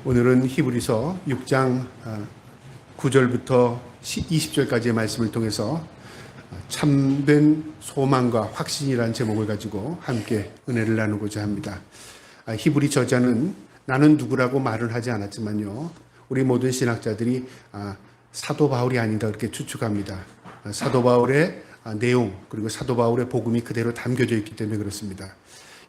오늘은 히브리서 6장 9절부터 20절까지의 말씀을 통해서 참된 소망과 확신이라는 제목을 가지고 함께 은혜를 나누고자 합니다. 히브리 저자는 나는 누구라고 말을 하지 않았지만요, 우리 모든 신학자들이 사도 바울이 아니다 그렇게 추측합니다. 사도 바울의 내용 그리고 사도 바울의 복음이 그대로 담겨져 있기 때문에 그렇습니다.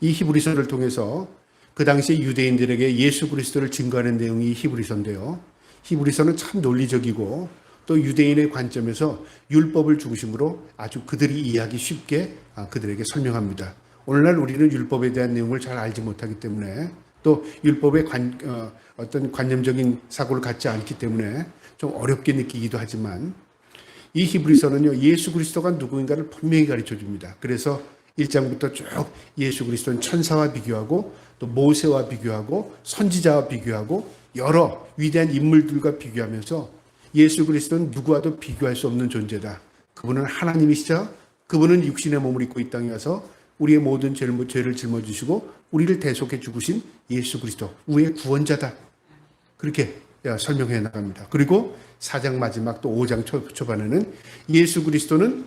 이 히브리서를 통해서 그 당시 유대인들에게 예수 그리스도를 증거하는 내용이 히브리서인데요, 히브리서는 참 논리적이고 또 유대인의 관점에서 율법을 중심으로 아주 그들이 이해하기 쉽게 그들에게 설명합니다. 오늘날 우리는 율법에 대한 내용을 잘 알지 못하기 때문에 또 율법의 어떤 관념적인 사고를 갖지 않기 때문에 좀 어렵게 느끼기도 하지만 이 히브리서는요, 예수 그리스도가 누구인가를 분명히 가르쳐 줍니다. 그래서 1장부터 쭉 예수 그리스도는 천사와 비교하고 또 모세와 비교하고 선지자와 비교하고 여러 위대한 인물들과 비교하면서 예수 그리스도는 누구와도 비교할 수 없는 존재다. 그분은 하나님이시자 그분은 육신의 몸을 입고 이 땅에 와서 우리의 모든 죄를 짊어지시고 우리를 대속해 죽으신 예수 그리스도, 우리의 구원자다. 그렇게 설명해 나갑니다. 그리고 4장 마지막 또 5장 초반에는 예수 그리스도는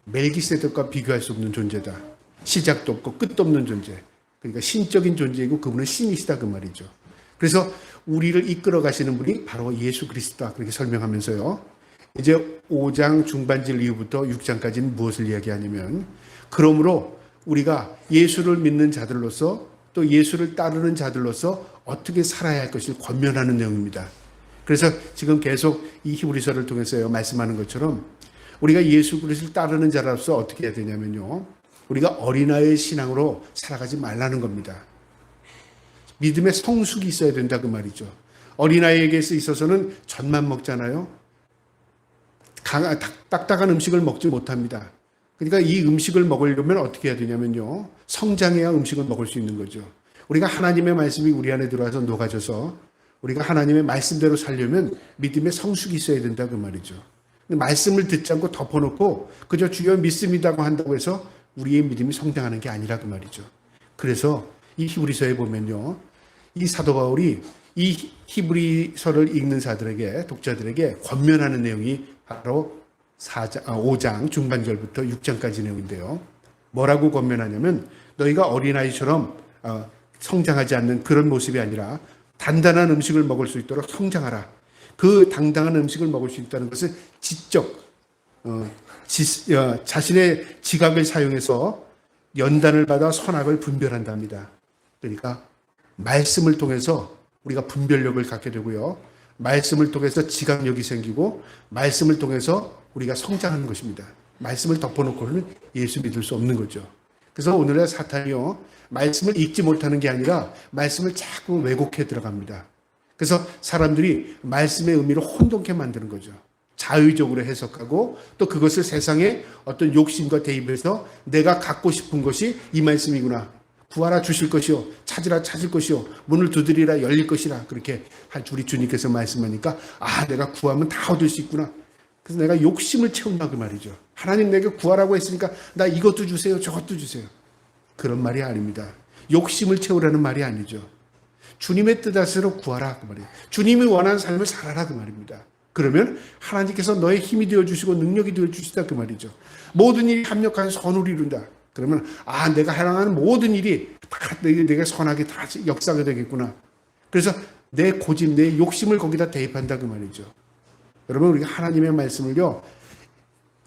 멜기세덱과 비교할 수 없는 존재다. 시작도 없고 끝도 없는 존재. 그러니까 신적인 존재이고 그분은 신이시다 그 말이죠. 그래서 우리를 이끌어 가시는 분이 바로 예수 그리스도다 그렇게 설명하면서요, 이제 5장 중반절 이후부터 6장까지는 무엇을 이야기하냐면, 그러므로 우리가 예수를 믿는 자들로서 또 예수를 따르는 자들로서 어떻게 살아야 할 것을 권면하는 내용입니다. 그래서 지금 계속 이 히브리서를 통해서 말씀하는 것처럼 우리가 예수 그리스도를 따르는 자로서 어떻게 해야 되냐면요, 우리가 어린아이의 신앙으로 살아가지 말라는 겁니다. 믿음의 성숙이 있어야 된다 그 말이죠. 어린아이에게 있어서는 젖만 먹잖아요. 딱딱한 음식을 먹지 못합니다. 그러니까 이 음식을 먹으려면 어떻게 해야 되냐면요, 성장해야 음식을 먹을 수 있는 거죠. 우리가 하나님의 말씀이 우리 안에 들어와서 녹아져서 우리가 하나님의 말씀대로 살려면 믿음의 성숙이 있어야 된다 그 말이죠. 말씀을 듣지 않고 덮어놓고 그저 주여 믿습니다고 한다고 해서 우리의 믿음이 성장하는 게 아니라 그 말이죠. 그래서 이 히브리서에 보면요, 이 사도 바울이 이 히브리서를 읽는 자들에게, 독자들에게 권면하는 내용이 바로 5장 중반절부터 6장까지 내용인데요. 뭐라고 권면하냐면, 너희가 어린아이처럼 성장하지 않는 그런 모습이 아니라 단단한 음식을 먹을 수 있도록 성장하라. 그 당당한 음식을 먹을 수 있다는 것은 자신의 지각을 사용해서 연단을 받아 선악을 분별한답니다. 그러니까 말씀을 통해서 우리가 분별력을 갖게 되고요, 말씀을 통해서 지각력이 생기고 말씀을 통해서 우리가 성장하는 것입니다. 말씀을 덮어놓고는 예수 믿을 수 없는 거죠. 그래서 오늘의 사탄이요, 말씀을 읽지 못하는 게 아니라 말씀을 자꾸 왜곡해 들어갑니다. 그래서 사람들이 말씀의 의미를 혼돈케 만드는 거죠. 자의적으로 해석하고 또 그것을 세상의 어떤 욕심과 대입해서 내가 갖고 싶은 것이 이 말씀이구나, 구하라 주실 것이요, 찾으라 찾을 것이요, 문을 두드리라 열릴 것이라, 그렇게 우리 주님께서 말씀하니까 내가 구하면 다 얻을 수 있구나. 그래서 내가 욕심을 채운다 그 말이죠. 하나님 내게 구하라고 했으니까 나 이것도 주세요 저것도 주세요, 그런 말이 아닙니다. 욕심을 채우라는 말이 아니죠. 주님의 뜻대로 구하라 그 말이에요. 주님이 원하는 삶을 살아라 그 말입니다. 그러면 하나님께서 너의 힘이 되어주시고 능력이 되어주시다 그 말이죠. 모든 일이 합력한 선을 이룬다. 그러면 내가 해당하는 모든 일이 다 내게 선하게 다 역사가 되겠구나. 그래서 내 고집, 내 욕심을 거기다 대입한다 그 말이죠. 여러분, 우리가 하나님의 말씀을요,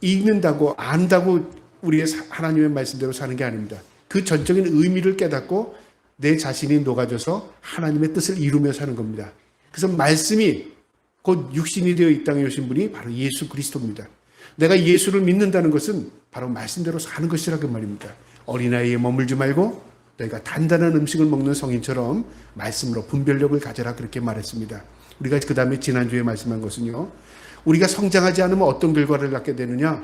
읽는다고 안다고 우리의 하나님의 말씀대로 사는 게 아닙니다. 그 전적인 의미를 깨닫고 내 자신이 녹아져서 하나님의 뜻을 이루며 사는 겁니다. 그래서 말씀이 곧 육신이 되어 이 땅에 오신 분이 바로 예수 그리스도입니다. 내가 예수를 믿는다는 것은 바로 말씀대로 사는 것이라 그 말입니다. 어린아이에 머물지 말고 너희가 단단한 음식을 먹는 성인처럼 말씀으로 분별력을 가져라 그렇게 말했습니다. 우리가 그 다음에 지난주에 말씀한 것은요, 우리가 성장하지 않으면 어떤 결과를 갖게 되느냐,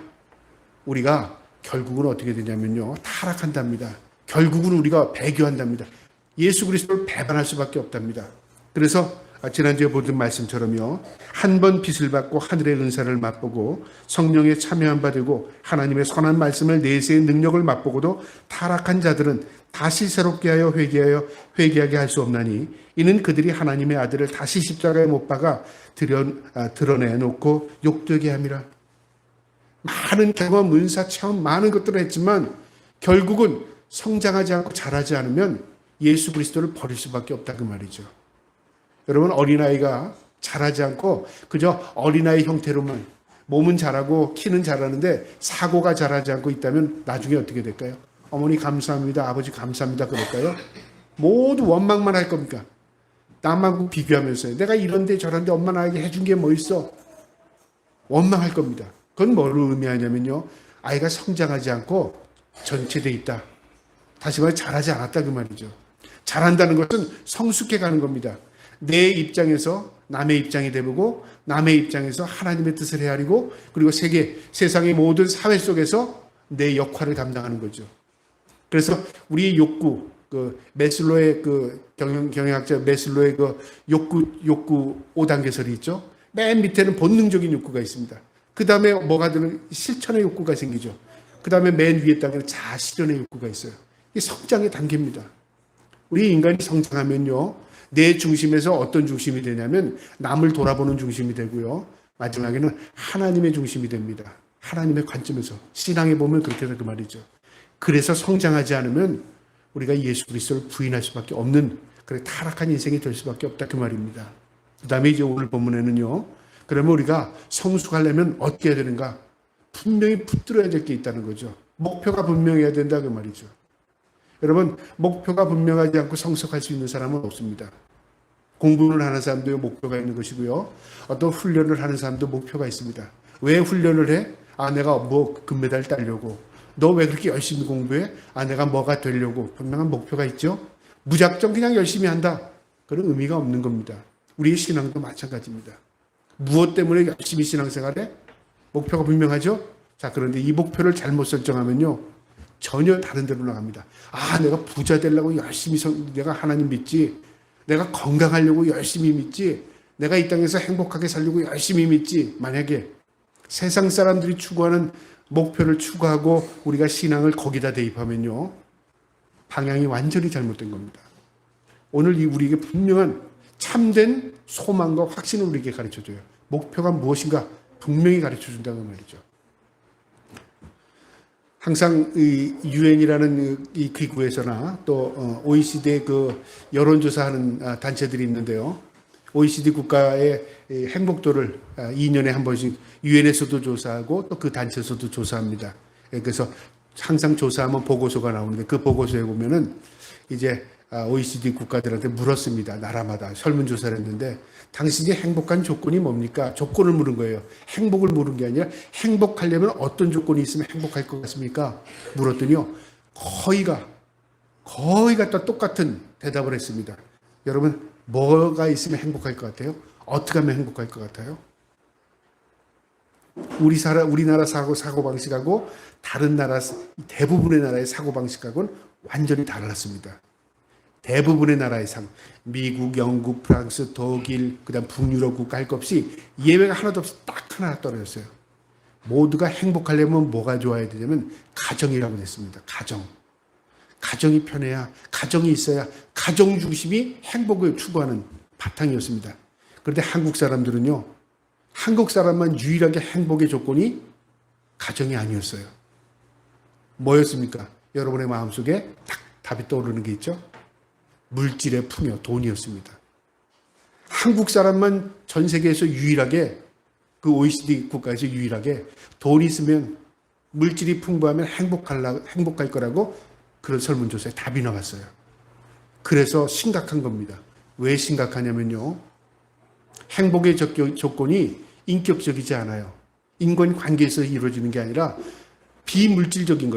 우리가 결국은 어떻게 되냐면요, 타락한답니다. 결국은 우리가 배교한답니다. 예수 그리스도를 배반할 수밖에 없답니다. 그래서 지난주에 보던 말씀처럼요, 한 번 빚을 받고 하늘의 은사를 맛보고 성령에 참여한 바 되고 하나님의 선한 말씀을 내세의 능력을 맛보고도 타락한 자들은 다시 새롭게 하여 회개하게 할 수 없나니 이는 그들이 하나님의 아들을 다시 십자가에 못 박아 드러내놓고 욕되게 함이라. 많은 경험, 은사, 체험, 많은 것들을 했지만 결국은 성장하지 않고 자라지 않으면 예수 그리스도를 버릴 수밖에 없다 그 말이죠. 여러분, 어린아이가 자라지 않고 그저 어린아이 형태로만 몸은 자라고 키는 자라는데 사고가 자라지 않고 있다면 나중에 어떻게 될까요? 어머니 감사합니다, 아버지 감사합니다 그럴까요? 모두 원망만 할 겁니까? 남하고 비교하면서요. 내가 이런데 저런데 엄마 나에게 해준 게 뭐 있어? 원망할 겁니다. 그건 뭘 의미하냐면요, 아이가 성장하지 않고 전체되어 있다. 다시 말해 자라지 않았다 그 말이죠. 자란다는 것은 성숙해 가는 겁니다. 내 입장에서 남의 입장이 되고 남의 입장에서 하나님의 뜻을 헤아리고 그리고 세상의 모든 사회 속에서 내 역할을 감당하는 거죠. 그래서 우리의 욕구, 메슬로의 경영학자 메슬로의 욕구 5단계설이 있죠. 맨 밑에는 본능적인 욕구가 있습니다. 그 다음에 뭐가 되는 실천의 욕구가 생기죠. 그 다음에 맨 위에 단계는 자아 실현의 욕구가 있어요. 이게 성장의 단계입니다. 우리 인간이 성장하면요, 내 중심에서 어떤 중심이 되냐면 남을 돌아보는 중심이 되고요, 마지막에는 하나님의 중심이 됩니다. 하나님의 관점에서. 신앙에 보면 그렇게 될 그 말이죠. 그래서 성장하지 않으면 우리가 예수 그리스도를 부인할 수밖에 없는 그런 타락한 인생이 될 수밖에 없다 그 말입니다. 그 다음에 이제 오늘 본문에는요, 그러면 우리가 성숙하려면 어떻게 해야 되는가? 분명히 붙들어야 될 게 있다는 거죠. 목표가 분명해야 된다 그 말이죠. 여러분, 목표가 분명하지 않고 성숙할 수 있는 사람은 없습니다. 공부를 하는 사람도 목표가 있는 것이고요, 어떤 훈련을 하는 사람도 목표가 있습니다. 왜 훈련을 해? 내가 금메달 따려고. 너 왜 그렇게 열심히 공부해? 내가 뭐가 되려고. 분명한 목표가 있죠. 무작정 그냥 열심히 한다, 그런 의미가 없는 겁니다. 우리의 신앙도 마찬가지입니다. 무엇 때문에 열심히 신앙생활해? 목표가 분명하죠? 자, 그런데 이 목표를 잘못 설정하면요, 전혀 다른 데로 나갑니다. 내가 부자 되려고 열심히 내가 하나님 믿지. 내가 건강하려고 열심히 믿지. 내가 이 땅에서 행복하게 살려고 열심히 믿지. 만약에 세상 사람들이 추구하는 목표를 추구하고 우리가 신앙을 거기다 대입하면요, 방향이 완전히 잘못된 겁니다. 오늘 우리에게 분명한 참된 소망과 확신을 우리에게 가르쳐줘요. 목표가 무엇인가 분명히 가르쳐준다는 말이죠. 항상 이 UN이라는 이 기구에서나 또 OECD의 여론조사하는 단체들이 있는데요, OECD 국가의 행복도를 2년에 한 번씩 UN에서도 조사하고 또 그 단체에서도 조사합니다. 그래서 항상 조사하면 보고서가 나오는데 그 보고서에 보면은 이제 OECD 국가들한테 물었습니다. 나라마다 설문조사를 했는데 당신이 행복한 조건이 뭡니까? 조건을 물은 거예요. 행복을 물은 게 아니라 행복하려면 어떤 조건이 있으면 행복할 것 같습니까? 물었더니요, 거의가 다 똑같은 대답을 했습니다. 여러분, 뭐가 있으면 행복할 것 같아요? 어떻게 하면 행복할 것 같아요? 우리나라 사고방식하고 다른 나라, 대부분의 나라의 사고방식하고는 완전히 달랐습니다. 대부분의 나라의 미국, 영국, 프랑스, 독일, 그 다음 북유럽 국가 할 것 없이 예외가 하나도 없이 딱 하나 떨어졌어요. 모두가 행복하려면 뭐가 좋아야 되냐면 가정이라고 했습니다. 가정이 편해야, 가정이 있어야, 가정 중심이 행복을 추구하는 바탕이었습니다. 그런데 한국 사람들은요, 한국 사람만 유일하게 행복의 조건이 가정이 아니었어요. 뭐였습니까? 여러분의 마음속에 딱 답이 떠오르는 게 있죠? 물질의 풍요, 돈이었습니다. 한국 사람만 전 세계에서 유일하게, 그 OECD 국가에서 유일하게 돈이 있으면, 물질이 풍부하면 행복할 거라고 그런 설문조사에 답이 나왔어요. 그래서 심각한 겁니다. 왜 심각하냐면요, 행복의 조건이 인격적이지 않아요. 인간관계에서 이루어지는 게 아니라 비물질적인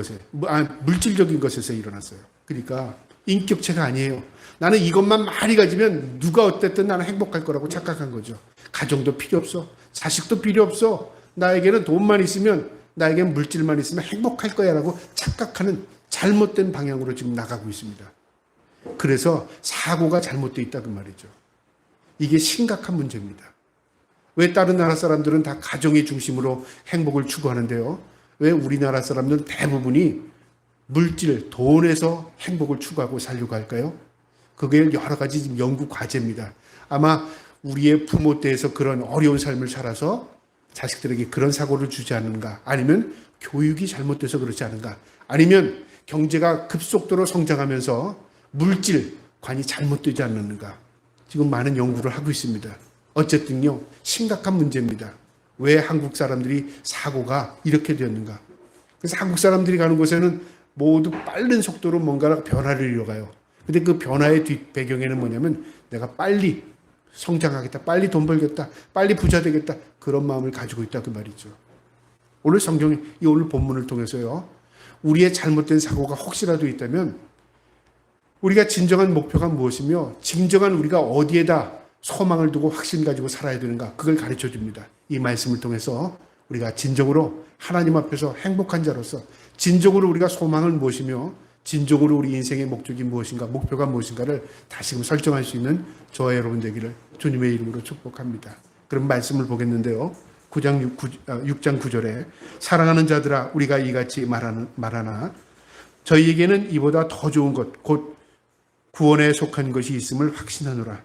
물질적인 것에서 일어났어요. 그러니까 인격체가 아니에요. 나는 이것만 많이 가지면 누가 어쨌든 나는 행복할 거라고 착각한 거죠. 가정도 필요 없어. 자식도 필요 없어. 나에게는 돈만 있으면, 나에게는 물질만 있으면 행복할 거야 라고 착각하는 잘못된 방향으로 지금 나가고 있습니다. 그래서 사고가 잘못되어 있다 그 말이죠. 이게 심각한 문제입니다. 왜 다른 나라 사람들은 다 가정의 중심으로 행복을 추구하는데요, 왜 우리나라 사람들은 대부분이 물질, 돈에서 행복을 추구하고 살려고 할까요? 그게 여러 가지 지금 연구 과제입니다. 아마 우리의 부모 때에서 그런 어려운 삶을 살아서 자식들에게 그런 사고를 주지 않는가, 아니면 교육이 잘못돼서 그렇지 않은가, 아니면 경제가 급속도로 성장하면서 물질관이 잘못되지 않는가. 지금 많은 연구를 하고 있습니다. 어쨌든요, 심각한 문제입니다. 왜 한국 사람들이 사고가 이렇게 되었는가. 그래서 한국 사람들이 가는 곳에는 모두 빠른 속도로 뭔가 변화를 이뤄가요. 근데 그 변화의 뒷 배경에는 뭐냐면 내가 빨리 성장하겠다, 빨리 돈 벌겠다, 빨리 부자 되겠다, 그런 마음을 가지고 있다 그 말이죠. 오늘 성경에 이 오늘 본문을 통해서요, 우리의 잘못된 사고가 혹시라도 있다면 우리가 진정한 목표가 무엇이며 진정한 우리가 어디에다 소망을 두고 확신 가지고 살아야 되는가, 그걸 가르쳐 줍니다. 이 말씀을 통해서 우리가 진정으로 하나님 앞에서 행복한 자로서 진정으로 우리가 소망을 무엇이며 진정으로 우리 인생의 목적이 무엇인가, 목표가 무엇인가를 다시금 설정할 수 있는 저와 여러분 되기를 주님의 이름으로 축복합니다. 그럼 말씀을 보겠는데요. 6장 9절에 사랑하는 자들아 우리가 이같이 말하나 저희에게는 이보다 더 좋은 것 곧 구원에 속한 것이 있음을 확신하노라.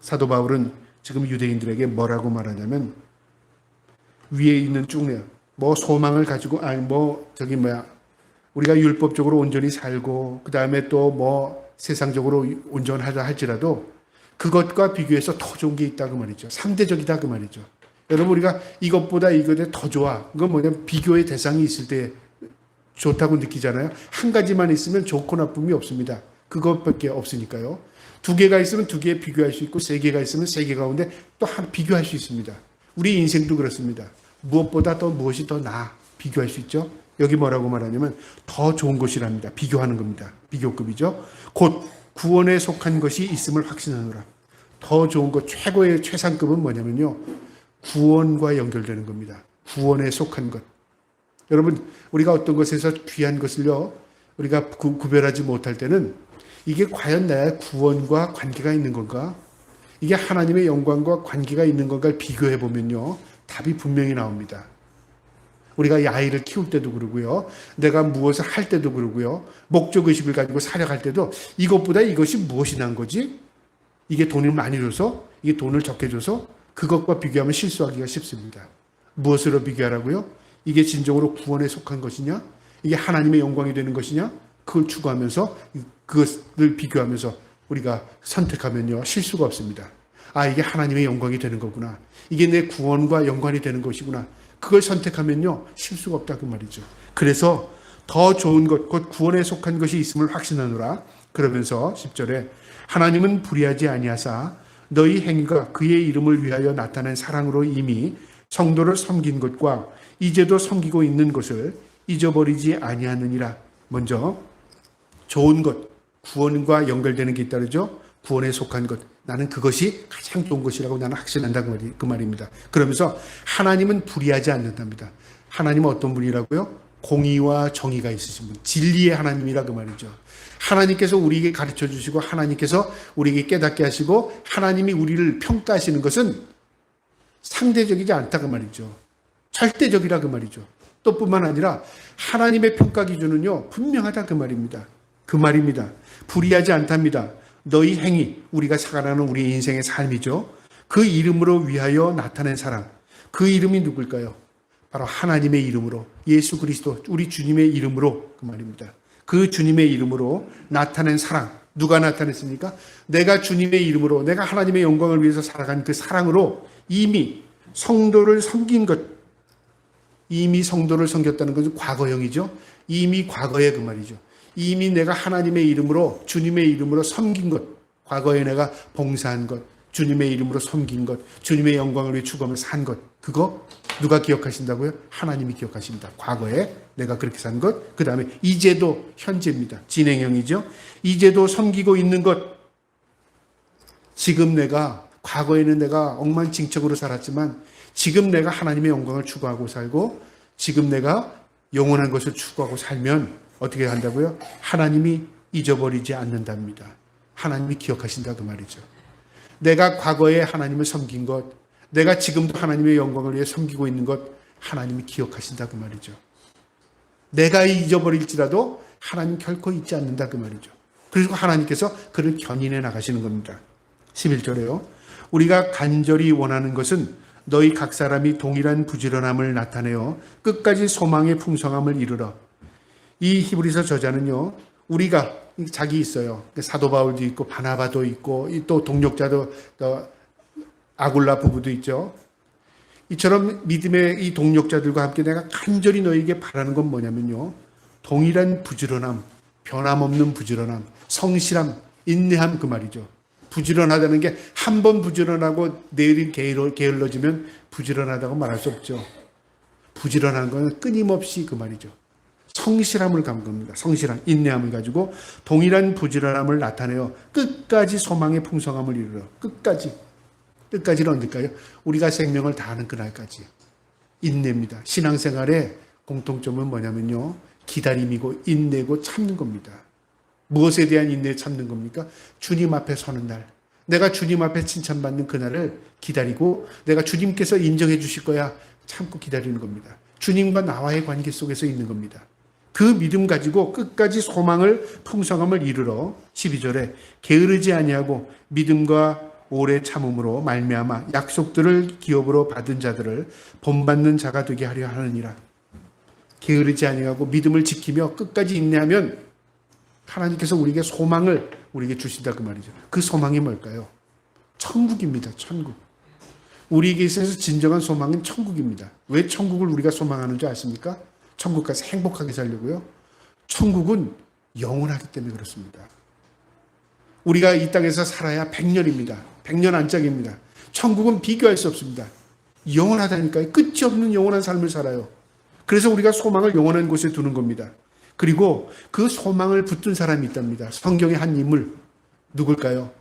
사도 바울은 지금 유대인들에게 뭐라고 말하냐면, 위에 있는 쭉내 뭐 소망을 가지고 우리가 율법적으로 온전히 살고 그 다음에 또 뭐 세상적으로 온전하다 할지라도 그것과 비교해서 더 좋은 게 있다 그 말이죠. 상대적이다 그 말이죠. 여러분, 우리가 이것보다 이것에 더 좋아, 그건 뭐냐면 비교의 대상이 있을 때 좋다고 느끼잖아요. 한 가지만 있으면 좋고 나쁨이 없습니다. 그것밖에 없으니까요. 두 개가 있으면 두 개 비교할 수 있고, 세 개가 있으면 세 개 가운데 또 하나 비교할 수 있습니다. 우리 인생도 그렇습니다. 무엇보다 더 무엇이 더 나아 비교할 수 있죠. 여기 뭐라고 말하냐면 더 좋은 것이랍니다. 비교하는 겁니다. 비교급이죠. 곧 구원에 속한 것이 있음을 확신하노라. 더 좋은 것, 최고의 최상급은 뭐냐면요, 구원과 연결되는 겁니다. 구원에 속한 것. 여러분, 우리가 어떤 것에서 귀한 것을요, 우리가 구별하지 못할 때는 이게 과연 나의 구원과 관계가 있는 건가? 이게 하나님의 영광과 관계가 있는 건가를 비교해 보면요, 답이 분명히 나옵니다. 우리가 이 아이를 키울 때도 그러고요, 내가 무엇을 할 때도 그러고요, 목적의식을 가지고 살아갈 때도 이것보다 이것이 무엇이 난 거지? 이게 돈을 많이 줘서, 이게 돈을 적게 줘서, 그것과 비교하면 실수하기가 쉽습니다. 무엇으로 비교하라고요? 이게 진정으로 구원에 속한 것이냐? 이게 하나님의 영광이 되는 것이냐? 그걸 추구하면서 그것을 비교하면서 우리가 선택하면요, 실수가 없습니다. 아, 이게 하나님의 영광이 되는 거구나. 이게 내 구원과 연관이 되는 것이구나. 그걸 선택하면요, 실수가 없다 그 말이죠. 그래서 더 좋은 것, 곧 구원에 속한 것이 있음을 확신하노라. 그러면서 10절에 하나님은 불의하지 아니하사 너희 행위가 그의 이름을 위하여 나타낸 사랑으로 이미 성도를 섬긴 것과 이제도 섬기고 있는 것을 잊어버리지 아니하느니라. 먼저 좋은 것, 구원과 연결되는 게 있다 그러죠. 구원에 속한 것, 나는 그것이 가장 좋은 것이라고 나는 확신한다 그 말입니다. 그러면서 하나님은 불의하지 않는답니다. 하나님은 어떤 분이라고요? 공의와 정의가 있으신 분, 진리의 하나님이라 그 말이죠. 하나님께서 우리에게 가르쳐 주시고 하나님께서 우리에게 깨닫게 하시고 하나님이 우리를 평가하시는 것은 상대적이지 않다 그 말이죠. 절대적이라 그 말이죠. 또 뿐만 아니라 하나님의 평가 기준은요, 분명하다 그 말입니다. 그 말입니다. 불의하지 않답니다. 너희 행위, 우리가 살아가는 우리 인생의 삶이죠. 그 이름으로 위하여 나타낸 사랑, 그 이름이 누굴까요? 바로 하나님의 이름으로, 예수 그리스도 우리 주님의 이름으로 그 말입니다. 그 주님의 이름으로 나타낸 사랑, 누가 나타냈습니까? 내가 주님의 이름으로, 내가 하나님의 영광을 위해서 살아간 그 사랑으로 이미 성도를 섬긴 것, 이미 성도를 섬겼다는 것은 과거형이죠. 이미 과거에 그 말이죠. 이미 내가 하나님의 이름으로, 주님의 이름으로 섬긴 것, 과거에 내가 봉사한 것, 주님의 이름으로 섬긴 것, 주님의 영광을 위해 추구하며 산 것, 그거 누가 기억하신다고요? 하나님이 기억하십니다. 과거에 내가 그렇게 산 것, 그 다음에 이제도, 현재입니다. 진행형이죠. 이제도 섬기고 있는 것. 지금 내가, 과거에는 내가 엉망진창으로 살았지만 지금 내가 하나님의 영광을 추구하고 살고 지금 내가 영원한 것을 추구하고 살면 어떻게 한다고요? 하나님이 잊어버리지 않는답니다. 하나님이 기억하신다 그 말이죠. 내가 과거에 하나님을 섬긴 것, 내가 지금도 하나님의 영광을 위해 섬기고 있는 것, 하나님이 기억하신다 그 말이죠. 내가 잊어버릴지라도 하나님 결코 잊지 않는다 그 말이죠. 그리고 하나님께서 그를 견인해 나가시는 겁니다. 11절에요. 우리가 간절히 원하는 것은 너희 각 사람이 동일한 부지런함을 나타내어 끝까지 소망의 풍성함을 이르러. 이 히브리서 저자는요, 우리가 자기 있어요. 사도 바울도 있고 바나바도 있고 또 동력자도 또 아굴라 부부도 있죠. 이처럼 믿음의 이 동력자들과 함께 내가 간절히 너희에게 바라는 건 뭐냐면요, 동일한 부지런함, 변함없는 부지런함, 성실함, 인내함 그 말이죠. 부지런하다는 게 한 번 부지런하고 내일은 게을러지면 부지런하다고 말할 수 없죠. 부지런한 건 끊임없이 그 말이죠. 성실함을 간 겁니다. 성실함, 인내함을 가지고 동일한 부지런함을 나타내어 끝까지 소망의 풍성함을 이루러. 끝까지는 언제까지요? 우리가 생명을 다하는 그날까지. 인내입니다. 신앙생활의 공통점은 뭐냐면요, 기다림이고 인내고 참는 겁니다. 무엇에 대한 인내에 참는 겁니까? 주님 앞에 서는 날, 내가 주님 앞에 칭찬받는 그날을 기다리고 내가 주님께서 인정해 주실 거야 참고 기다리는 겁니다. 주님과 나와의 관계 속에서 있는 겁니다. 그 믿음 가지고 끝까지 소망을 풍성함을 이루러 12절에 게으르지 아니하고 믿음과 오래 참음으로 말미암아 약속들을 기업으로 받은 자들을 본받는 자가 되게 하려 하느니라. 게으르지 아니하고 믿음을 지키며 끝까지 인내하면 하나님께서 우리에게 소망을 우리에게 주신다 그 말이죠. 그 소망이 뭘까요? 천국입니다. 천국. 우리에게 있어서 진정한 소망은 천국입니다. 왜 천국을 우리가 소망하는 줄 아십니까? 천국 가서 행복하게 살려고요. 천국은 영원하기 때문에 그렇습니다. 우리가 이 땅에서 살아야 100년입니다. 100년 안짝입니다. 천국은 비교할 수 없습니다. 영원하다니까요. 끝이 없는 영원한 삶을 살아요. 그래서 우리가 소망을 영원한 곳에 두는 겁니다. 그리고 그 소망을 붙든 사람이 있답니다. 성경의 한 인물, 누굴까요?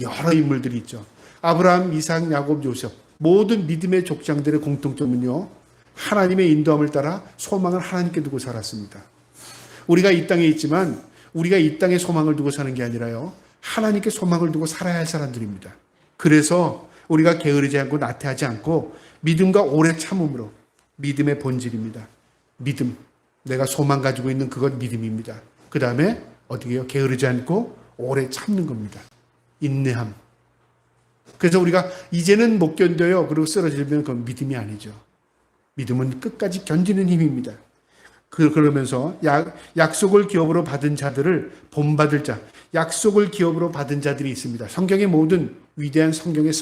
여러 인물들이 있죠. 아브라함, 이삭, 야곱, 요셉, 모든 믿음의 족장들의 공통점은요, 하나님의 인도함을 따라 소망을 하나님께 두고 살았습니다. 우리가 이 땅에 있지만 우리가 이 땅에 소망을 두고 사는 게 아니라요, 하나님께 소망을 두고 살아야 할 사람들입니다. 그래서 우리가 게으르지 않고 나태하지 않고 믿음과 오래 참음으로, 믿음의 본질입니다. 믿음, 내가 소망 가지고 있는 그건 믿음입니다. 그 다음에 어떻게 해요? 게으르지 않고 오래 참는 겁니다. 인내함. 그래서 우리가 이제는 못 견뎌요 그리고 쓰러지면 그건 믿음이 아니죠. 믿음은 끝까지 견디는 힘입니다. 그러면서 약속을 기업으로 받은 자들을 본받을 자, 약속을 기업으로 받은 자들이 있습니다. 성경의 모든 위대한 성경의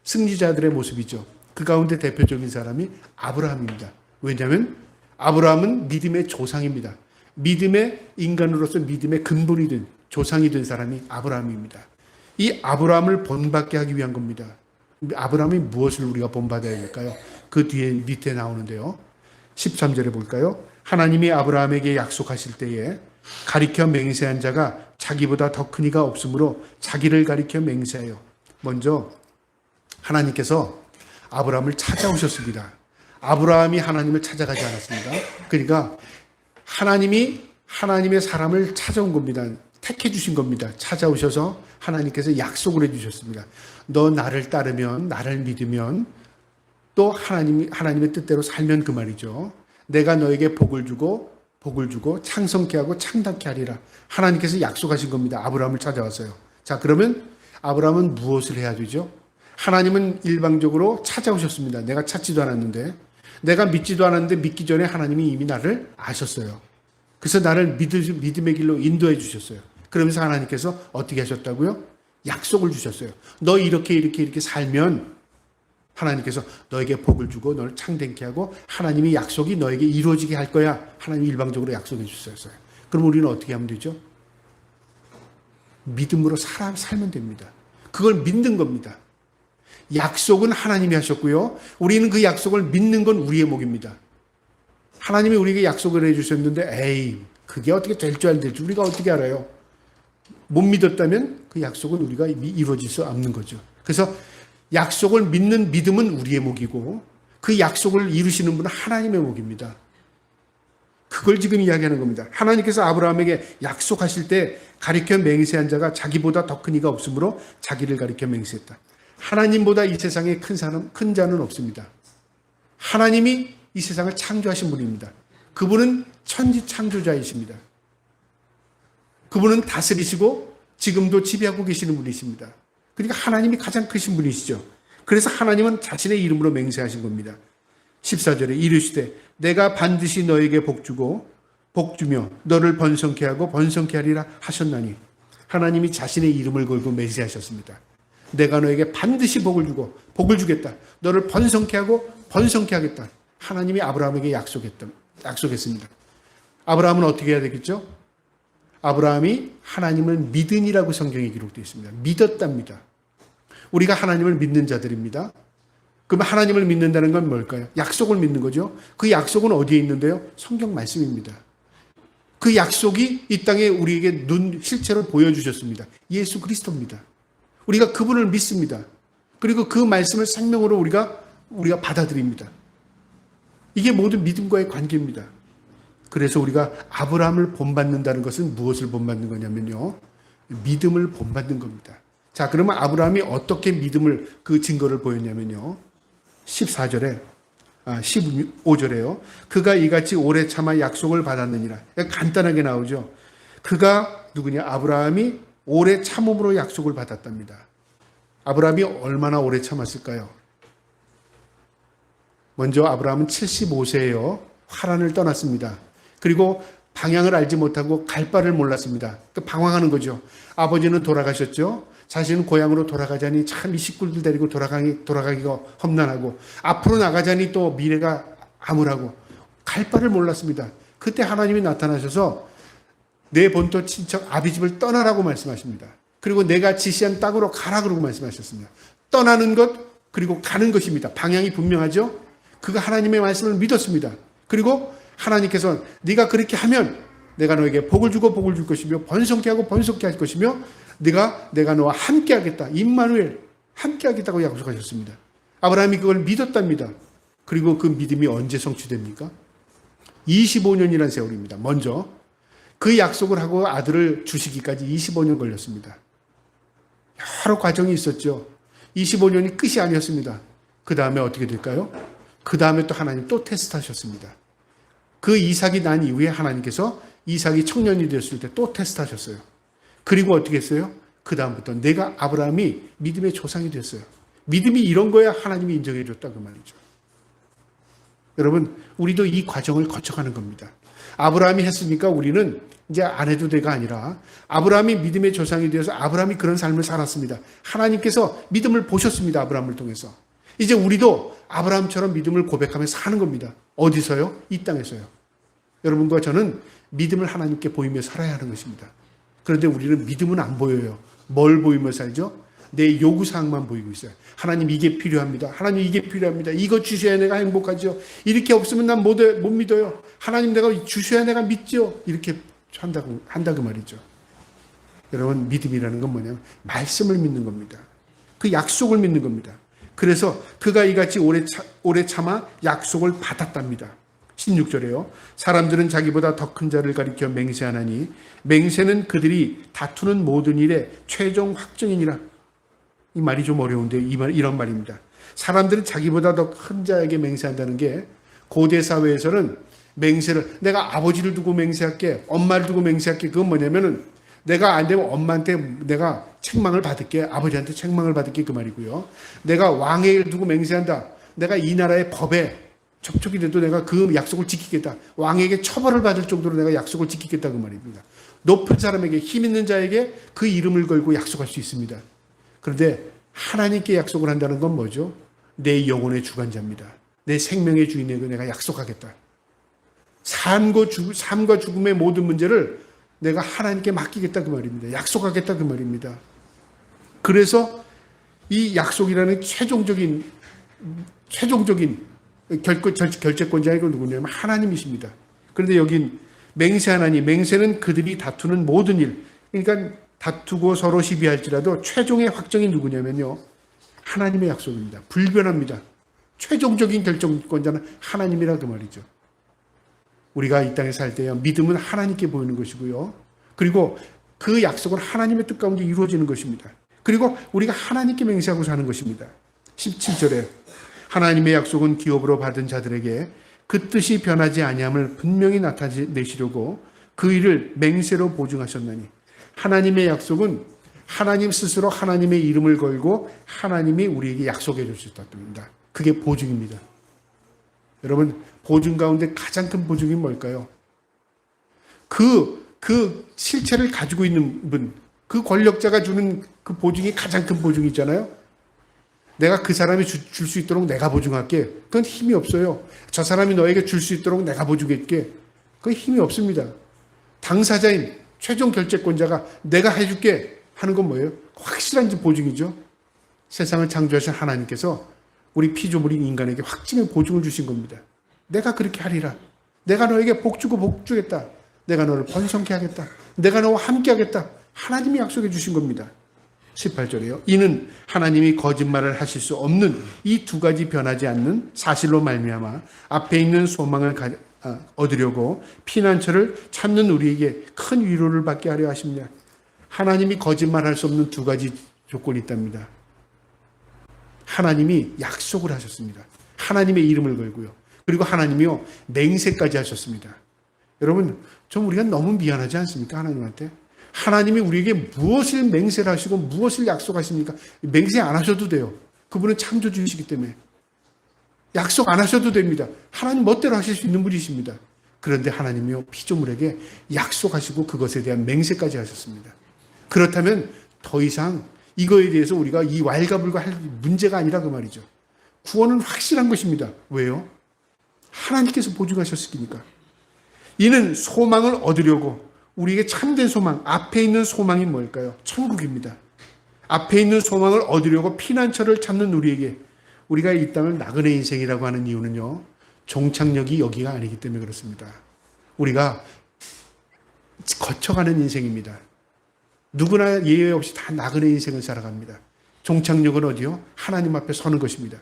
승리자들의 모습이죠. 그 가운데 대표적인 사람이 아브라함입니다. 왜냐하면 아브라함은 믿음의 조상입니다. 믿음의 인간으로서 믿음의 근본이 된 조상이 된 사람이 아브라함입니다. 이 아브라함을 본받게 하기 위한 겁니다. 아브라함이 무엇을 우리가 본받아야 될까요? 그 뒤에 밑에 나오는데요. 13절에 볼까요? 하나님이 아브라함에게 약속하실 때에 가리켜 맹세한 자가 자기보다 더 큰 이가 없으므로 자기를 가리켜 맹세해요. 먼저 하나님께서 아브라함을 찾아오셨습니다. 아브라함이 하나님을 찾아가지 않았습니다. 그러니까 하나님이 하나님의 사람을 찾아온 겁니다. 택해 주신 겁니다. 찾아오셔서 하나님께서 약속을 해 주셨습니다. 너 나를 따르면, 나를 믿으면, 또 하나님의 뜻대로 살면 그 말이죠. 내가 너에게 복을 주고 창성케 하고 창답케 하리라. 하나님께서 약속하신 겁니다. 아브라함을 찾아왔어요. 자, 그러면 아브라함은 무엇을 해야 되죠? 하나님은 일방적으로 찾아오셨습니다. 내가 찾지도 않았는데, 내가 믿지도 않았는데 믿기 전에 하나님이 이미 나를 아셨어요. 그래서 나를 믿음의 길로 인도해 주셨어요. 그러면서 하나님께서 어떻게 하셨다고요? 약속을 주셨어요. 너 이렇게 살면 하나님께서 너에게 복을 주고 너를 창대케 하고 하나님이 약속이 너에게 이루어지게 할 거야. 하나님이 일방적으로 약속해 주셨어요. 그럼 우리는 어떻게 하면 되죠? 믿음으로 살면 됩니다. 그걸 믿는 겁니다. 약속은 하나님이 하셨고요. 우리는 그 약속을 믿는 건 우리의 몫입니다. 하나님이 우리에게 약속을 해주셨는데 에이 그게 어떻게 될 줄 안 될지 우리가 어떻게 알아요? 못 믿었다면 그 약속은 우리가 이루어질 수 없는 거죠. 그래서 약속을 믿는 믿음은 우리의 몫이고 그 약속을 이루시는 분은 하나님의 몫입니다. 그걸 지금 이야기하는 겁니다. 하나님께서 아브라함에게 약속하실 때 가리켜 맹세한 자가 자기보다 더 큰 이가 없으므로 자기를 가리켜 맹세했다. 하나님보다 이 세상에 큰 자는 없습니다. 하나님이 이 세상을 창조하신 분입니다. 그분은 천지 창조자이십니다. 그분은 다스리시고 지금도 지배하고 계시는 분이십니다. 그러니까 하나님이 가장 크신 분이시죠. 그래서 하나님은 자신의 이름으로 맹세하신 겁니다. 14절에 이르시되 내가 반드시 너에게 복주고 복주며 너를 번성케 하고 번성케 하리라 하셨나니, 하나님이 자신의 이름을 걸고 맹세하셨습니다. 내가 너에게 반드시 복을 주고 복을 주겠다. 너를 번성케 하고 번성케 하겠다. 하나님이 아브라함에게 약속했습니다. 아브라함은 어떻게 해야 되겠죠? 아브라함이 하나님을 믿으니라고 성경에 기록되어 있습니다. 믿었답니다. 우리가 하나님을 믿는 자들입니다. 그럼 하나님을 믿는다는 건 뭘까요? 약속을 믿는 거죠. 그 약속은 어디에 있는데요? 성경 말씀입니다. 그 약속이 이 땅에 우리에게 실체로 보여주셨습니다. 예수 그리스도입니다. 우리가 그분을 믿습니다. 그리고 그 말씀을 생명으로 우리가 받아들입니다. 이게 모든 믿음과의 관계입니다. 그래서 우리가 아브라함을 본받는다는 것은 무엇을 본받는 거냐면요, 믿음을 본받는 겁니다. 자, 그러면 아브라함이 어떻게 믿음을, 그 증거를 보였냐면요, 15절에요. 그가 이같이 오래 참아 약속을 받았느니라. 간단하게 나오죠. 그가 누구냐? 아브라함이 오래 참음으로 약속을 받았답니다. 아브라함이 얼마나 오래 참았을까요? 먼저 아브라함은 75세예요. 하란을 떠났습니다. 그리고 방향을 알지 못하고 갈 바를 몰랐습니다. 방황하는 거죠. 아버지는 돌아가셨죠. 자신은 고향으로 돌아가자니 참 이 식구들 데리고 돌아가기가 험난하고, 앞으로 나가자니 또 미래가 암울하고 갈 바를 몰랐습니다. 그때 하나님이 나타나셔서 내 본토 친척 아비집을 떠나라고 말씀하십니다. 그리고 내가 지시한 땅으로 가라 그러고 말씀하셨습니다. 떠나는 것 그리고 가는 것입니다. 방향이 분명하죠. 그가 하나님의 말씀을 믿었습니다. 그리고 하나님께서 네가 그렇게 하면 내가 너에게 복을 주고 복을 줄 것이며 번성케 하고 번성케 할 것이며 내가 너와 함께 하겠다. 임마누엘, 함께 하겠다고 약속하셨습니다. 아브라함이 그걸 믿었답니다. 그리고 그 믿음이 언제 성취됩니까? 25년이라는 세월입니다. 먼저 그 약속을 하고 아들을 주시기까지 25년 걸렸습니다. 여러 과정이 있었죠. 25년이 끝이 아니었습니다. 그 다음에 어떻게 될까요? 그 다음에 또 하나님 또 테스트하셨습니다. 그 이삭이 난 이후에 하나님께서 이삭이 청년이 되었을 때 또 테스트하셨어요. 그리고 어떻게 했어요? 그 다음부터 내가 아브라함이 믿음의 조상이 됐어요. 믿음이 이런 거야 하나님이 인정해 줬다 그 말이죠. 여러분, 우리도 이 과정을 거쳐가는 겁니다. 아브라함이 했으니까 우리는 이제 안 해도 돼가 아니라, 아브라함이 믿음의 조상이 되어서 아브라함이 그런 삶을 살았습니다. 하나님께서 믿음을 보셨습니다. 아브라함을 통해서. 이제 우리도 아브라함처럼 믿음을 고백하며 사는 겁니다. 어디서요? 이 땅에서요. 여러분과 저는 믿음을 하나님께 보이며 살아야 하는 것입니다. 그런데 우리는 믿음은 안 보여요. 뭘 보이며 살죠? 내 요구사항만 보이고 있어요. 하나님 이게 필요합니다. 하나님 이게 필요합니다. 이거 주셔야 내가 행복하죠. 이렇게 없으면 난 못 믿어요. 하나님 내가 주셔야 내가 믿죠. 이렇게 한다 그 말이죠. 여러분, 믿음이라는 건 뭐냐면 말씀을 믿는 겁니다. 그 약속을 믿는 겁니다. 그래서 그가 이같이 오래 참아 약속을 받았답니다. 16절에요. 사람들은 자기보다 더 큰 자를 가리켜 맹세하나니 맹세는 그들이 다투는 모든 일의 최종 확정이니라. 이 말이 좀 어려운데 이런 말입니다. 사람들은 자기보다 더 큰 자에게 맹세한다는 게, 고대 사회에서는 맹세를, 내가 아버지를 두고 맹세할게, 엄마를 두고 맹세할게, 그건 뭐냐면은 내가 안 되면 엄마한테 내가 책망을 받을게, 아버지한테 책망을 받을게 그 말이고요. 내가 왕을 두고 맹세한다. 내가 이 나라의 법에 접촉이 돼도 내가 그 약속을 지키겠다. 왕에게 처벌을 받을 정도로 내가 약속을 지키겠다 그 말입니다. 높은 사람에게, 힘 있는 자에게 그 이름을 걸고 약속할 수 있습니다. 그런데 하나님께 약속을 한다는 건 뭐죠? 내 영혼의 주관자입니다. 내 생명의 주인에게 내가 약속하겠다. 삶과 죽음의 모든 문제를 내가 하나님께 맡기겠다 그 말입니다. 약속하겠다 그 말입니다. 그래서 이 약속이라는 최종적인 결재권자가 누구냐면 하나님이십니다. 그런데 여긴 맹세하나니, 맹세는 그들이 다투는 모든 일, 그러니까 다투고 서로 시비할지라도 최종의 확정이 누구냐면요, 하나님의 약속입니다. 불변합니다. 최종적인 결정권자는 하나님이라 그 말이죠. 우리가 이 땅에 살 때요, 믿음은 하나님께 보이는 것이고요, 그리고 그 약속은 하나님의 뜻 가운데 이루어지는 것입니다. 그리고 우리가 하나님께 맹세하고 사는 것입니다. 17절에 하나님의 약속은 기업으로 받은 자들에게 그 뜻이 변하지 아니함을 분명히 나타내시려고 그 일을 맹세로 보증하셨나니, 하나님의 약속은 하나님 스스로 하나님의 이름을 걸고 하나님이 우리에게 약속해 줄 수 있답니다. 그게 보증입니다. 여러분, 보증 가운데 가장 큰 보증이 뭘까요? 그 실체를 가지고 있는 분, 그 권력자가 주는 그 보증이 가장 큰 보증이잖아요. 내가 그 사람이 줄 수 있도록 내가 보증할게. 그건 힘이 없어요. 저 사람이 너에게 줄 수 있도록 내가 보증할게. 그건 힘이 없습니다. 당사자인 최종 결재권자가 내가 해줄게 하는 건 뭐예요? 확실한 보증이죠. 세상을 창조하신 하나님께서 우리 피조물인 인간에게 확증의 보증을 주신 겁니다. 내가 그렇게 하리라. 내가 너에게 복 주고 복 주겠다. 내가 너를 번성케 하겠다. 내가 너와 함께 하겠다. 하나님이 약속해 주신 겁니다. 18절이에요. 이는 하나님이 거짓말을 하실 수 없는 이 두 가지 변하지 않는 사실로 말미암아 앞에 있는 소망을 얻으려고 피난처를 찾는 우리에게 큰 위로를 받게 하려 하십니다. 하나님이 거짓말할 수 없는 두 가지 조건이 있답니다. 하나님이 약속을 하셨습니다. 하나님의 이름을 걸고요. 그리고 하나님이요 맹세까지 하셨습니다. 여러분, 좀 우리가 너무 미안하지 않습니까? 하나님한테. 하나님이 우리에게 무엇을 맹세를 하시고 무엇을 약속하십니까? 맹세 안 하셔도 돼요. 그분은 창조주이시기 때문에. 약속 안 하셔도 됩니다. 하나님 멋대로 하실 수 있는 분이십니다. 그런데 하나님이요 피조물에게 약속하시고 그것에 대한 맹세까지 하셨습니다. 그렇다면 더 이상 이거에 대해서 우리가 이 왈가불가할 문제가 아니라 그 말이죠. 구원은 확실한 것입니다. 왜요? 하나님께서 보증하셨으니까. 이는 소망을 얻으려고 우리에게 참된 소망, 앞에 있는 소망이 뭘까요? 천국입니다. 앞에 있는 소망을 얻으려고 피난처를 찾는 우리에게 우리가 이 땅을 나그네 인생이라고 하는 이유는요. 종착역이 여기가 아니기 때문에 그렇습니다. 우리가 거쳐가는 인생입니다. 누구나 예외 없이 다 나그네 인생을 살아갑니다. 종착역은 어디요? 하나님 앞에 서는 것입니다.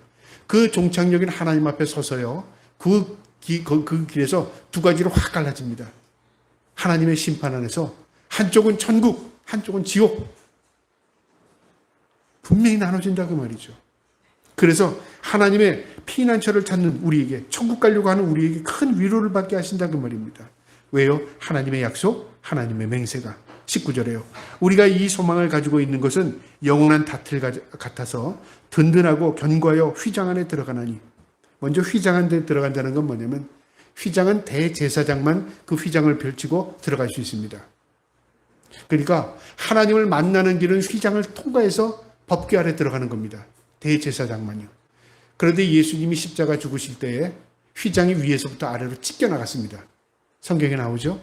그 종착역인 하나님 앞에 서서요. 그 길에서 두 가지로 확 갈라집니다. 하나님의 심판 안에서 한쪽은 천국, 한쪽은 지옥. 분명히 나눠진다 그 말이죠. 그래서 하나님의 피난처를 찾는 우리에게, 천국 가려고 하는 우리에게 큰 위로를 받게 하신다 그 말입니다. 왜요? 하나님의 약속, 하나님의 맹세가. 19절에요. 우리가 이 소망을 가지고 있는 것은 영원한 닷을 같아서 든든하고 견고하여 휘장 안에 들어가나니. 먼저 휘장 안에 들어간다는 건 뭐냐면 휘장은 대제사장만 그 휘장을 펼치고 들어갈 수 있습니다. 그러니까 하나님을 만나는 길은 휘장을 통과해서 법궤 아래 들어가는 겁니다. 대제사장만요. 그런데 예수님이 십자가 죽으실 때에 휘장이 위에서부터 아래로 찢겨 나갔습니다. 성경에 나오죠?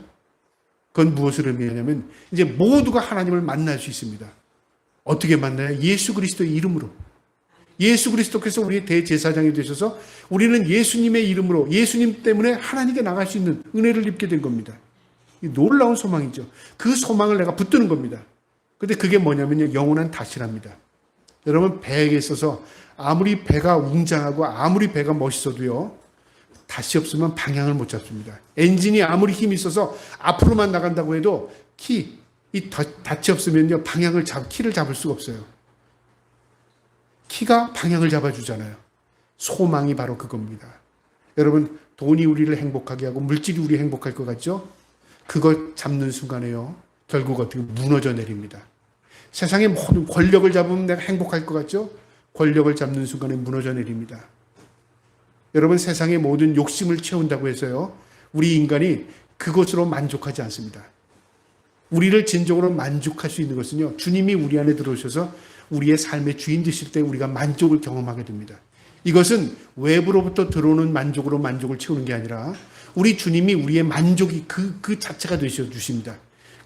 그건 무엇을 의미하냐면 이제 모두가 하나님을 만날 수 있습니다. 어떻게 만나요? 예수 그리스도의 이름으로. 예수 그리스도께서 우리의 대제사장이 되셔서 우리는 예수님의 이름으로 예수님 때문에 하나님께 나갈 수 있는 은혜를 입게 된 겁니다. 이 놀라운 소망이죠. 그 소망을 내가 붙드는 겁니다. 그런데 그게 뭐냐면요. 영원한 닷이랍니다. 여러분 배에 있어서 아무리 배가 웅장하고 아무리 배가 멋있어도요. 닷이 없으면 방향을 못 잡습니다. 엔진이 아무리 힘이 있어서 앞으로만 나간다고 해도 이 닷이 없으면요. 키를 잡을 수가 없어요. 키가 방향을 잡아주잖아요. 소망이 바로 그겁니다. 여러분 돈이 우리를 행복하게 하고 물질이 우리 행복할 것 같죠? 그걸 잡는 순간에요. 결국 어떻게 무너져 내립니다. 세상의 모든 권력을 잡으면 내가 행복할 것 같죠? 권력을 잡는 순간에 무너져 내립니다. 여러분 세상의 모든 욕심을 채운다고 해서요. 우리 인간이 그것으로 만족하지 않습니다. 우리를 진정으로 만족할 수 있는 것은요. 주님이 우리 안에 들어오셔서 우리의 삶의 주인 되실 때 우리가 만족을 경험하게 됩니다. 이것은 외부로부터 들어오는 만족으로 만족을 채우는 게 아니라 우리 주님이 우리의 만족이 그 자체가 되셔 주십니다.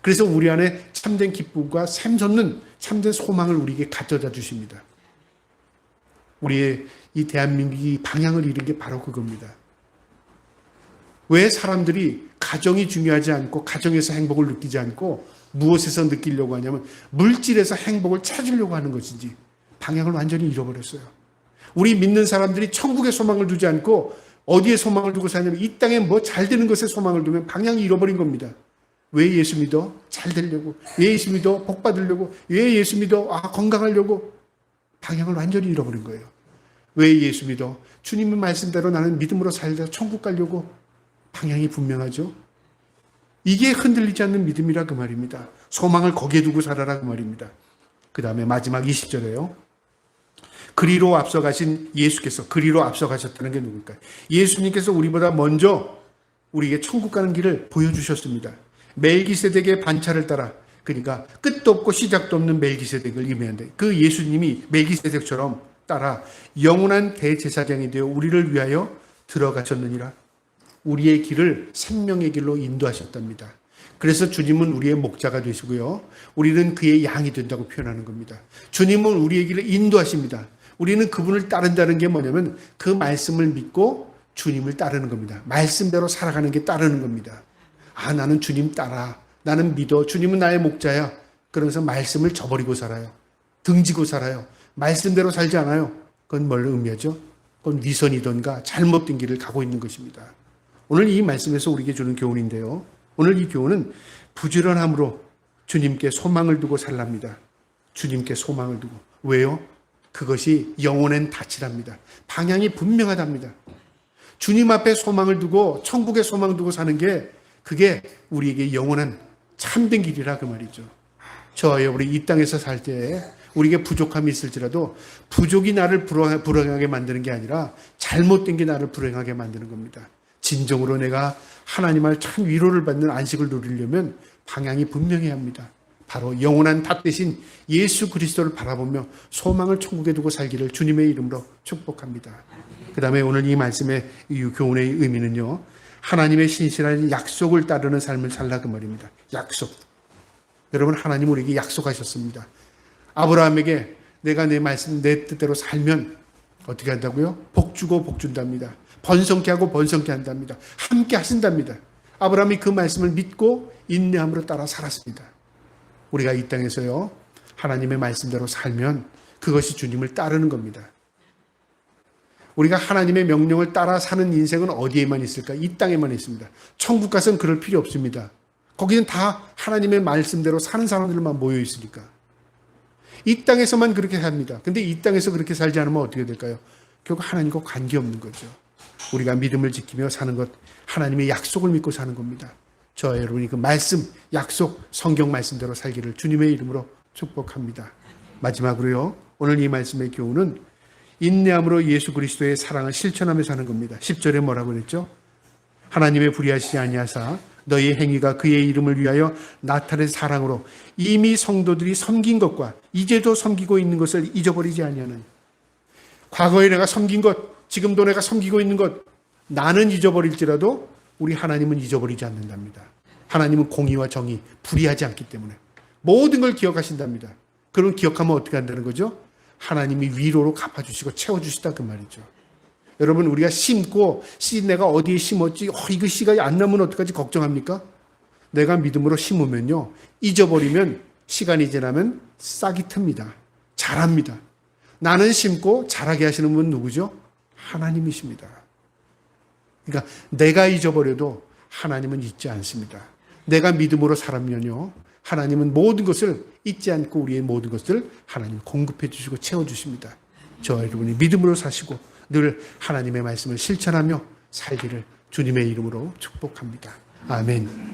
그래서 우리 안에 참된 기쁨과 샘솟는 참된 소망을 우리에게 가져다 주십니다. 우리의 이 대한민국이 방향을 잃은 게 바로 그겁니다. 왜 사람들이 가정이 중요하지 않고 가정에서 행복을 느끼지 않고 무엇에서 느끼려고 하냐면 물질에서 행복을 찾으려고 하는 것이지 방향을 완전히 잃어버렸어요. 우리 믿는 사람들이 천국에 소망을 두지 않고 어디에 소망을 두고 사냐면 이 땅에 뭐 잘 되는 것에 소망을 두면 방향이 잃어버린 겁니다. 왜 예수 믿어? 잘 되려고. 왜 예수 믿어? 복 받으려고. 왜 예수 믿어? 건강하려고. 방향을 완전히 잃어버린 거예요. 왜 예수 믿어? 주님의 말씀대로 나는 믿음으로 살다 천국 가려고. 방향이 분명하죠. 이게 흔들리지 않는 믿음이라 그 말입니다. 소망을 거기에 두고 살아라 그 말입니다. 그 다음에 마지막 20절에요. 그리로 앞서가신 예수께서, 그리로 앞서가셨다는 게 누굴까요? 예수님께서 우리보다 먼저 우리에게 천국 가는 길을 보여주셨습니다. 멜기세덱의 반차를 따라, 그러니까 끝도 없고 시작도 없는 멜기세덱을 임해야 그 예수님이 멜기세덱처럼 따라 영원한 대제사장이 되어 우리를 위하여 들어가셨느니라. 우리의 길을 생명의 길로 인도하셨답니다. 그래서 주님은 우리의 목자가 되시고요. 우리는 그의 양이 된다고 표현하는 겁니다. 주님은 우리의 길을 인도하십니다. 우리는 그분을 따른다는 게 뭐냐면 그 말씀을 믿고 주님을 따르는 겁니다. 말씀대로 살아가는 게 따르는 겁니다. 아, 나는 주님 따라. 나는 믿어. 주님은 나의 목자야. 그러면서 말씀을 저버리고 살아요. 등지고 살아요. 말씀대로 살지 않아요. 그건 뭘 의미하죠? 그건 위선이던가 잘못된 길을 가고 있는 것입니다. 오늘 이 말씀에서 우리에게 주는 교훈인데요. 오늘 이 교훈은 부지런함으로 주님께 소망을 두고 살랍니다. 주님께 소망을 두고. 왜요? 그것이 영혼엔 닻이랍니다. 방향이 분명하답니다. 주님 앞에 소망을 두고 천국에 소망을 두고 사는 게 그게 우리에게 영원한 참된 길이라 그 말이죠. 저와 우리 이 땅에서 살 때 우리에게 부족함이 있을지라도 부족이 나를 불행하게 만드는 게 아니라 잘못된 게 나를 불행하게 만드는 겁니다. 진정으로 내가 하나님을 참 위로를 받는 안식을 누리려면 방향이 분명해야 합니다. 바로 영원한 탑 대신 예수 그리스도를 바라보며 소망을 천국에 두고 살기를 주님의 이름으로 축복합니다. 그 다음에 오늘 이 말씀의 이 교훈의 의미는요. 하나님의 신실한 약속을 따르는 삶을 살라 그 말입니다. 약속. 여러분 하나님 우리에게 약속하셨습니다. 아브라함에게 내가 내 말씀 내 뜻대로 살면 어떻게 한다고요? 복 주고 복 준답니다. 번성케 하고 번성케 한답니다. 함께 하신답니다. 아브라함이 그 말씀을 믿고 인내함으로 따라 살았습니다. 우리가 이 땅에서요. 하나님의 말씀대로 살면 그것이 주님을 따르는 겁니다. 우리가 하나님의 명령을 따라 사는 인생은 어디에만 있을까? 이 땅에만 있습니다. 천국 가서는 그럴 필요 없습니다. 거기는 다 하나님의 말씀대로 사는 사람들만 모여 있으니까. 이 땅에서만 그렇게 삽니다. 근데 이 땅에서 그렇게 살지 않으면 어떻게 될까요? 결국 하나님과 관계없는 거죠. 우리가 믿음을 지키며 사는 것, 하나님의 약속을 믿고 사는 겁니다. 저와 여러분이 그 말씀, 약속, 성경 말씀대로 살기를 주님의 이름으로 축복합니다. 마지막으로요. 오늘 이 말씀의 교훈은 인내함으로 예수 그리스도의 사랑을 실천하며 사는 겁니다. 10절에 뭐라고 그랬죠? 하나님의 불의하시지 아니하사 너희 행위가 그의 이름을 위하여 나타낸 사랑으로 이미 성도들이 섬긴 것과 이제도 섬기고 있는 것을 잊어버리지 아니하는. 과거에 내가 섬긴 것, 지금도 내가 섬기고 있는 것, 나는 잊어버릴지라도 우리 하나님은 잊어버리지 않는답니다. 하나님은 공의와 정의, 불의하지 않기 때문에 모든 걸 기억하신답니다. 그럼 기억하면 어떻게 한다는 거죠? 하나님이 위로로 갚아주시고 채워주시다 그 말이죠. 여러분 우리가 심고 씨 내가 어디에 심었지 이거 씨가 안 나면 어떡하지 걱정합니까? 내가 믿음으로 심으면요. 잊어버리면 시간이 지나면 싹이 틉니다. 자랍니다. 나는 심고 자라게 하시는 분은 누구죠? 하나님이십니다. 그러니까 내가 잊어버려도 하나님은 잊지 않습니다. 내가 믿음으로 살면요. 하나님은 모든 것을 잊지 않고 우리의 모든 것을 하나님 공급해 주시고 채워주십니다. 저와 여러분이 믿음으로 사시고 늘 하나님의 말씀을 실천하며 살기를 주님의 이름으로 축복합니다. 아멘.